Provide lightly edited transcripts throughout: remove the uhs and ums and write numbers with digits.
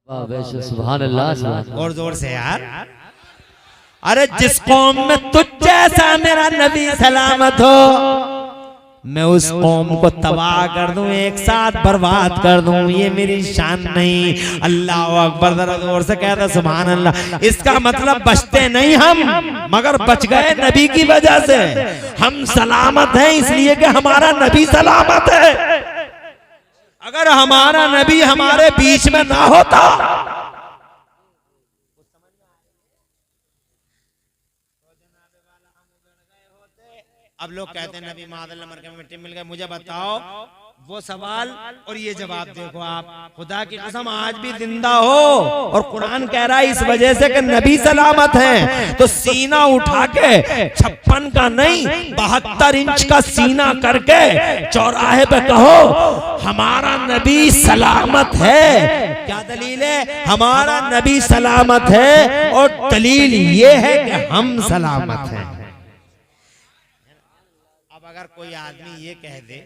सुभान अल्लाह। और जोर से यार। अरे जिस कौम में तुझ जैसा मेरा नबी सलामत हो, मैं उस कौम को तबाह कर दूं, एक साथ बर्बाद कर दूं, ये मेरी शान नहीं। अल्लाह अकबर, जरा जोर से कहता सुभान अल्लाह। इसका मतलब बचते नहीं हम, मगर बच गए नबी की वजह से। हम सलामत हैं इसलिए कि हमारा नबी सलामत है। अगर हमारा नबी हमारे बीच में ना होता, अब लोग कहते हैं नबी मादल्ला मर के मिट्टी मिल गए। मुझे बताओ वो सवाल और ये जवाब देखो आप। खुदा की कसम आज भी जिंदा हो और कुरान कह रहा है इस वजह से कि नबी सलामत हैं, तो सीना उठा के 56 का नहीं 72 इंच का सीना करके चौराहे पे कहो हमारा नबी सलामत है। क्या दलील है? हमारा नबी सलामत है और दलील ये है कि हम सलामत हैं। अब अगर कोई आदमी ये कह दे,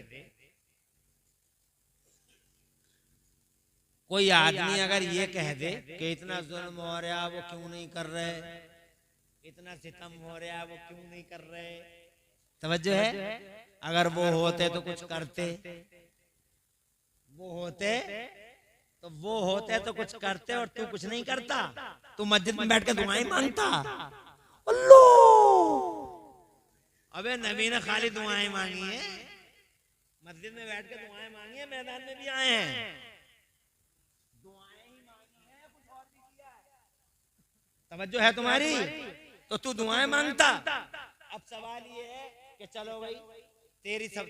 कोई आदमी अगर ये कह दे कि इतना जुल्म हो रहा वो क्यों नहीं कर रहे, इतना सितम हो रहा वो क्यों नहीं कर रहे, तवज्जो है? अगर वो होते तो कुछ करते, वो होते तो कुछ करते और तू कुछ नहीं करता। तू मस्जिद में बैठ के दुआएं मांगता। अल्लाह, अबे नबी ने खाली दुआएं मांगी है, मस्जिद में बैठ के दुआएं मांगी है, मैदान में भी आए हैं, दुआएं ही मांगी है, कुछ और भी किया है। तवज्जो है तुम्हारी? तो तू दुआएं मांगता। अब सवाल ये है कि चलो भाई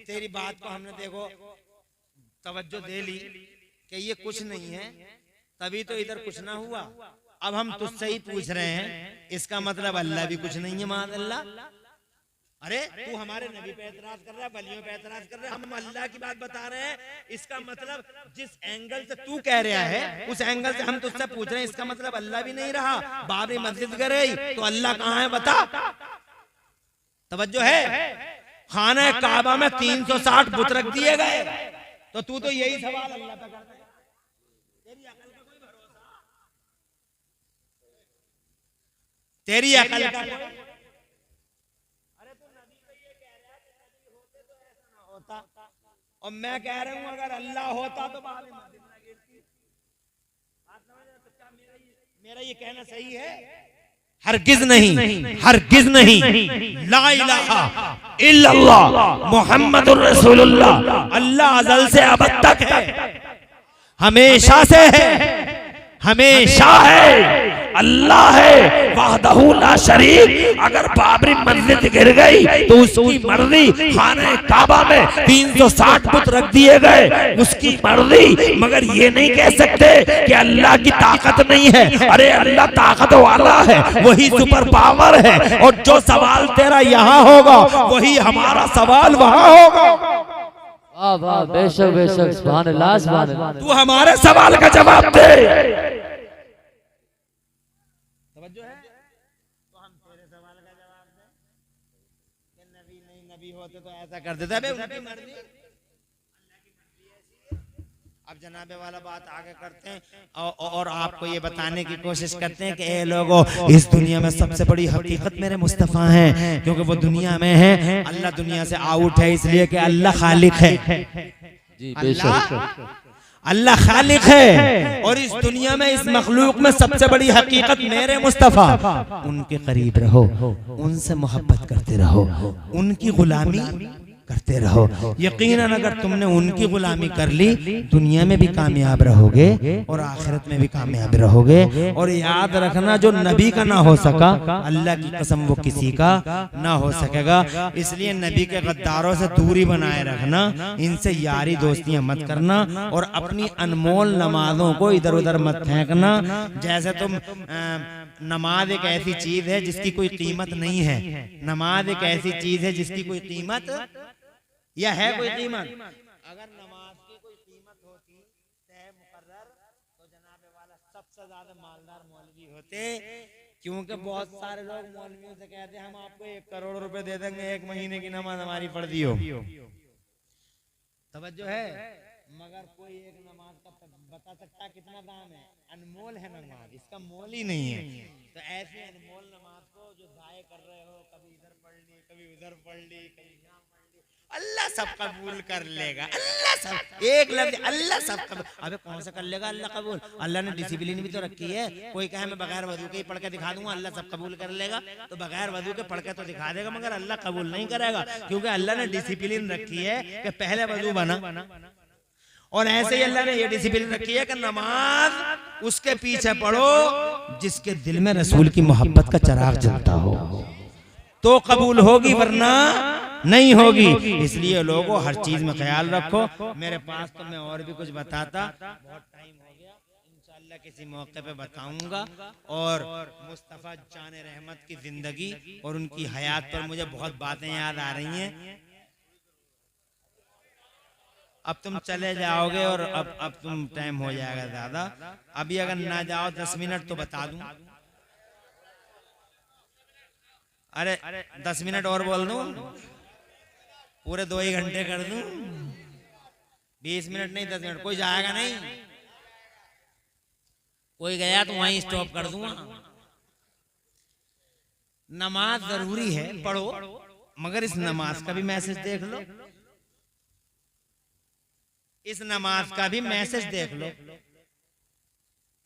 तेरी बात को हमने देखो तवज्जो दे ली कि ये कुछ नहीं है, तभी तो इधर कुछ ना हुआ। अब हम तुझसे ही पूछ रहे हैं, इसका मतलब अल्लाह भी कुछ नहीं है मादल्ला। अरे तू हमारे नबी पे एतराज कर रहा है, वलियों पे एतराज कर रहा है, हम अल्लाह की बात बता रहे हैं। इसका मतलब जिस एंगल से तू कह रहा है उस एंगल से हम तुझसे पूछ रहे हैं, इसका मतलब अल्लाह भी नहीं रहा। बाबरी मस्जिद गई तो अल्लाह कहाँ है बता? तवज्जो है? खाने काबा में 360 बुत रख दिए गए, तो तू तो यही सवाल अल्लाह पे करता है। तेरी अकल का कोई भरोसा? तेरी अकल का और मैं कह रहा हूं अगर अल्लाह होता तो बाबरी मस्जिद ना गिरती। मेरा ये कहना सही है? हरगिज नहीं, हरगिज नहीं। ला इलाहा इल्लल्लाह मुहम्मदुर रसूलुल्लाह। अल्लाह अज़ल से अब तक है, हमेशा से है, हमेशा है, अल्लाह है वहदहू ला शरीक। अगर बाबरी मस्जिद गिर गई तो उसकी मर्जी, खाने काबा में 360 बुत रख दिए गए, उसकी मर्जी। मगर ये नहीं कह सकते कि अल्लाह की ताकत नहीं है। अरे अल्लाह ताकत वाला है, वही सुपर पावर है, और जो सवाल तेरा यहाँ होगा वही हमारा सवाल वहाँ होगा। वाह वाह, बेशक बेशक, सुभान अल्लाह सुभान अल्लाह। तू हमारे सवाल का जवाब दे। तवज्जो है? तो हम तेरे सवाल का जवाब दें कि नबी नहीं, नबी होते तो ऐसा कर देता है, उनकी मर्जी, अल्लाह की मर्जी ऐसी है। अब जनाबे वाला बात आगे करते हैं और आपको ये बताने की कोशिश करते हैं कि ए लोगों, इस दुनिया में सबसे बड़ी हकीकत मेरे मुस्तफा हैं, क्योंकि वो दुनिया में है, अल्लाह दुनिया से आउट है, इसलिए कि अल्लाह खालिक है। जी बेशक, अल्लाह खालिक है, और इस दुनिया में इस मखलूक में सबसे बड़ी हकीकत मेरे मुस्तफा। उनके करीब रहो, उनसे मोहब्बत करते रहो, उनकी गुलामी करते रहो। यकीनन अगर तुमने उनकी गुलामी कर ली, दुनिया में भी कामयाब रहोगे और आखिरत में भी कामयाब रहोगे। और याद रखना, जो नबी का ना हो सका, अल्लाह की कसम वो किसी का ना हो सकेगा। इसलिए नबी के गद्दारों से दूरी बनाए रखना, इनसे यारी दोस्तियां मत करना, और अपनी अनमोल नमाजों को इधर उधर मत फेंकना। जैसे तुम नमाज एक ऐसी चीज है जिसकी कोई कीमत नहीं है, नमाज एक ऐसी चीज है जिसकी कोई कीमत या है कोई कीमत? अगर नमाज की कोई कीमत होती तय मुकर्रर, तो जनाबे वाला सबसे ज्यादा मालदार मौलवी होते। क्योंकि बहुत सारे लोग मौलवियों से कहते हैं हम आपको 1 करोड़ रुपए दे देंगे, 1 महीने की नमाज हमारी पढ़ दी हो। तवज्जो है? मगर कोई एक नमाज का बता सकता है कितना दाम है? अनमोल है नमाज, इसका मोल ही नहीं है। तो ऐसे अनमोल नमाज को जो जाए कर रहे हो, कभी इधर पढ़ ली, कभी उधर पढ़ ली, कभी यहाँ पढ़ ली, अल्लाह सब कबूल कर लेगा। अल्लाह सब, एक लफ्ज अल्लाह सब कबूल। अबे कौन सा कर लेगा अल्लाह कबूल? अल्लाह ने डिसिप्लिन भी तो रखी है। कोई कहे मैं बगैर वजू के ही पढ़ के दिखा दूंगा अल्लाह सब कबूल कर लेगा, तो बगैर वजू के पढ़ के तो दिखा देगा मगर अल्लाह कबूल नहीं करेगा, क्योंकि अल्लाह ने डिसिप्लिन रखी है कि पहले वजू बना। और ऐसे ही अल्लाह ने ये डिसिप्लिन रखी है कि नमाज उसके पीछे पढ़ो जिसके दिल में रसूल की मोहब्बत का चिराग जलता हो, तो कबूल होगी, वरना नहीं होगी। इसलिए लोगों हर चीज में ख्याल रखो। मेरे पास तो मैं और भी कुछ बताता, बहुत टाइम हो गया, इंशाअल्लाह किसी मौके पे बताऊंगा। और मुस्तफा जान रहमत की जिंदगी और उनकी हयात पर मुझे बहुत बातें याद आ रही हैं। अब तुम चले जाओगे और अब तुम टाइम हो जाएगा ज्यादा। अभी अगर ना जाओ 10 मिनट तो बता दूं। अरे 10 मिनट और बोल दूं, पूरे 2 ही घंटे कर दूं। 20 मिनट नहीं 10 मिनट। कोई जाएगा नहीं, कोई गया तो वहीं स्टॉप कर दूंगा। नमाज जरूरी है, पढ़ो, मगर इस नमाज का भी मैसेज देख लो, इस नमाज का भी मैसेज देख लो,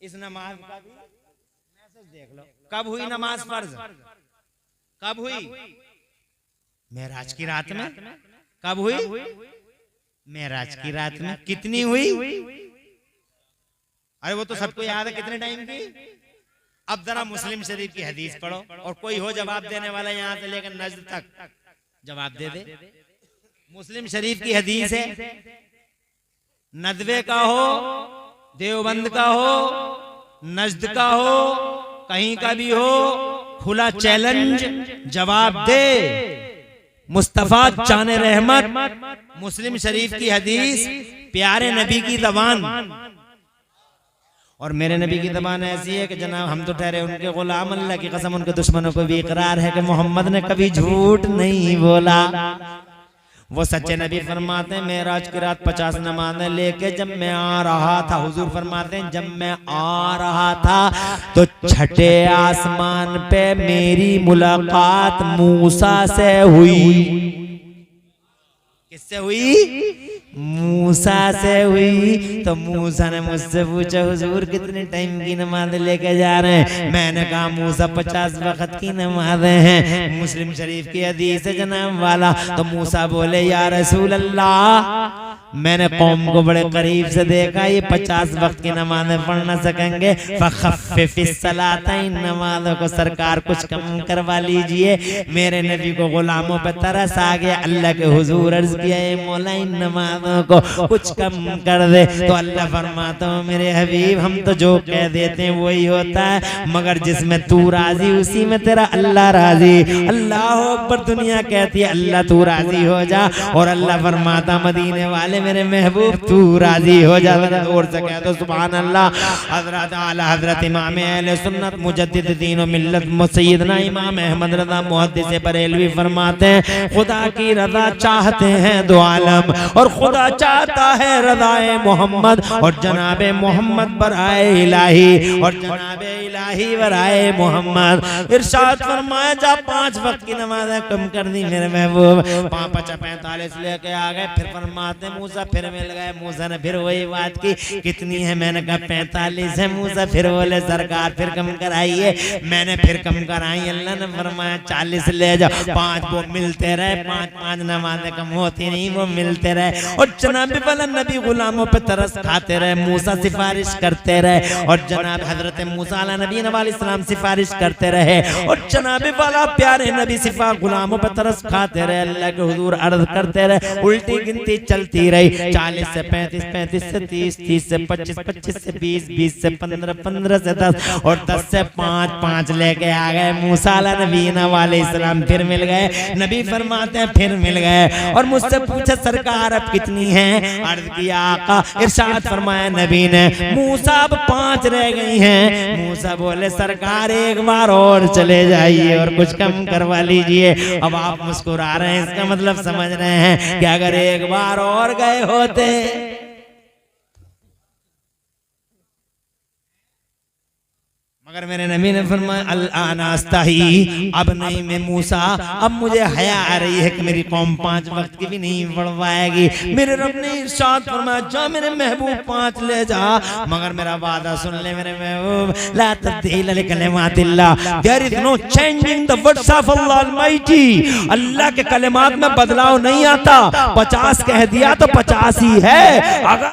इस नमाज का भी मैसेज देख लो। कब हुई नमाज फर्ज? कब हुई? मेराज की रात में। कब हुई? मेराज की रात में। कितनी हुई? अरे वो तो सबको याद है कितने टाइम की। अब जरा मुस्लिम शरीफ की हदीस पढ़ो और कोई हो जवाब देने वाला यहाँ से लेकर नज्द तक जवाब दे दे। मुस्लिम शरीफ की हदीस है, नदवे का हो, देवबंद का हो, नज्द का हो, कहीं का भी हो, खुला चैलेंज, जवाब दे। मुस्तफा जाने रहमत, मुस्लिम शरीफ की हदीस, प्यारे नबी की ज़बान। और मेरे नबी की ज़बान ऐसी है कि जनाब हम तो ठहरे उनके गुलाम, अल्लाह की कसम उनके दुश्मनों को भी इकरार है कि मोहम्मद ने कभी झूठ नहीं बोला। वो सच्चे नबी फरमाते हैं मेराज की रात 50 नमाज़ें लेके जब मैं आ रहा था, हुजूर फरमाते हैं जब मैं आ रहा था तो छठे आसमान पे मेरी मुलाकात मूसा से हुई। किससे हुई? मूसा से हुई। तो मूसा ने मुझसे पूछा हुजूर कितने टाइम की नमाज लेके जा रहे हैं? मैंने कहा मूसा 50 वक्त की नमाजें हैं। मुस्लिम शरीफ की हदीस है जनाब वाला। तो मूसा बोले या रसूल अल्लाह, मैंने कौम को बड़े करीब से देखा, ये 50 वक्त की नमाजें पढ़ न सकेंगे, फखफ्फिस सलात, इन नमाजों को सरकार कुछ कम करवा लीजिए। मेरे नबी को गुलामों पे तरस आ गया, अल्लाह के हुजूर अर्ज किया ये मौला इन नमाजों को कुछ कम कर दे। तो अल्लाह फरमाता हूँ मेरे हबीब हम तो जो कह देते हैं वही होता है, मगर जिसमें तू राजी उसी में तेरा अल्लाह राजी। अल्लाह अकबर। दुनिया कहती है अल्लाह तू राजी हो जा, और अल्लाह फरमाता मदीने वाले मेरे महबूब तू राजी हो जा। और से कह दो सुभान अल्लाह। हजरत आला हजरत इमाम अहले सुन्नत मुजद्दिद दीन व मिल्लत सय्यदना इमाम अहमद रज़ा मुहद्दिस बरेलवी फरमाते हैं खुदा की रज़ा चाहते हैं दो आलम, और खुदा चाहता है रज़ाए मोहम्मद, और जनाबे मोहम्मद बराए इलाही, और जनाबे इलाही बराए मोहम्मद। इरशाद फरमाया जा 5 वक्त की नमाज़ें कम कर दी मेरे महबूब। 45 लेके आ गए। फिर फरमाते मूसा फिर मिल गए। मूसा ने फिर वही बात की, कितनी है? मैंने कहा 45 है। मूसा फिर बोले सरकार फिर कम कराइए। मैंने फिर कम कराई। अल्लाह ने फरमाया 40 ले जाओ। 5 वो मिलते रहे, 5 नमाजें कम होती नहीं, वो मिलते रहे। और जनाब वाला नबी गुलामों पे तरस खाते रहे, मूसा सिफारिश करते रहे, और जनाब हजरत मूसा अला नबी अलैहिस्सलाम सिफारिश करते रहे, और जनाब वाला प्यारे नबी सिफा गुलामों पे तरस खाते रहे, अल्लाह के हुजूर अर्ज करते रहे। उल्टी गिनती चलती रही, 40 से 35, 35 से 30, 30 से 25, 25 से 20, 20 से 15, 15 से 10, और 10 से 5, 5 लेके आ गए। मूसा अला नबी अलैहिस्सलाम फिर मिल गए। नबी फरमाते हैं फिर मिल गए, और मुझसे पूछा सरकार अब कितनी है? अर्ज किया आका। इरशाद फरमाया नबी ने मूसा अब 5 रह गई हैं। मूसा बोले सरकार एक बार और चले जाइए और कुछ कम करवा लीजिए। अब आप मुस्कुरा रहे हैं, इसका मतलब समझ रहे हैं कि अगर एक बार और गए होते मगर मेरे नबी ने फरमाया अल-आना अस्तही, अब नहीं मैं मूसा, अब मुझे हया आ रही है कि मेरी कौम 5 वक्त की भी नहीं पढ़ पाएगी। मेरे रब ने इरशाद फरमाया जा मेरे महबूब 5 ले जा, मगर मेरा वादा सुन ले मेरे महबूब, ला तब्दील लिकलिमातिल्लाह, there is no changing the words of Allah Almighty. अल्लाह के कलिमात में बदलाव नहीं आता। 50 कह दिया तो 50 ही है। अगर